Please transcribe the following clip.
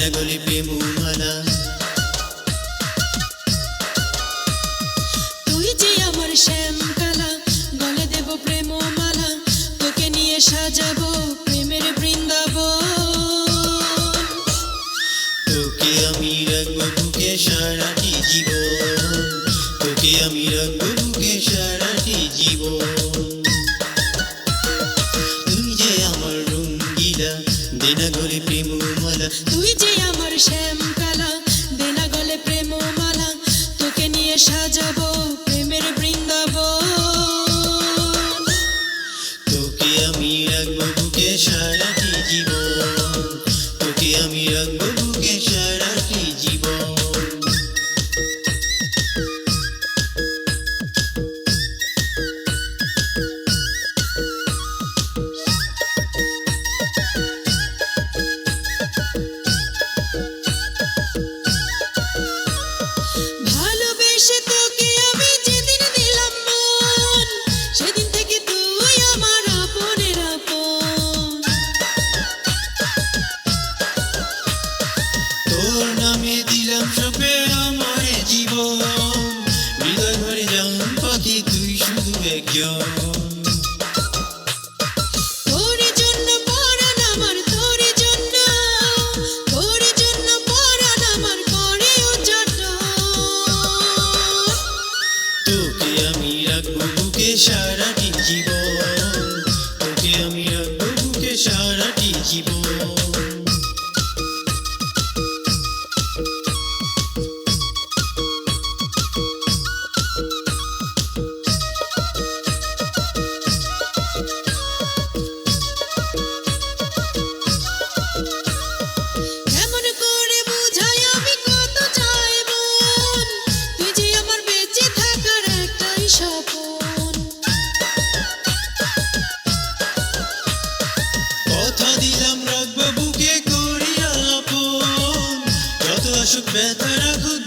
দেনা গলে প্রেম মালা। তুই যে আমার শ্যাম কালা, গলে দেব প্রেম মালা, তোকে নিয়ে সাজাবো প্রেমের বৃন্দাবন। তোকে আমি রাখবো বুকে সারাটি জীবন, তোকে আমি রাখবো বুকে সারাটি জীবন। তুই যে আমার রঙ্গিলা, দেনা গলে প্রেম মালা। তুই যে আমার শ্যাম কালা, দেনা গলে প্রেম মালা, তোকে নিয়ে সাজাবো প্রেমের বৃন্দাবন। তোকে আমি রাখবো বুকে সারাটি জীবন, তোকে আমি রাখবো বুকে সারাটি জীবন। ভালোবেসে তোকে আমি যেদিন দিলাম মন, সেদিন থেকে তুই আমার আপনের আপন। তোর নামে দিলাম সপে আমার জীবন, হৃদয় ভরে যান পাখি তুই শুধু একজন। তোর জন্য পরাণ আমার, তোর জন্য, তোর জন্য পরাণ আমার করে উচ্চাটন। তোকে আমি রাখবো বুকে সারাটি জীবন, তোকে আমি রাখবো বুকে সারাটি জীবন। কেমন করে বুঝাই আমি কত চাই মন, তুই যে আমার বেঁচে থাকার একটাই স্বপন। কথা দিলাম রাখবো বুকে করিয়া আপন, যত আসুক ব্যথা রাখুক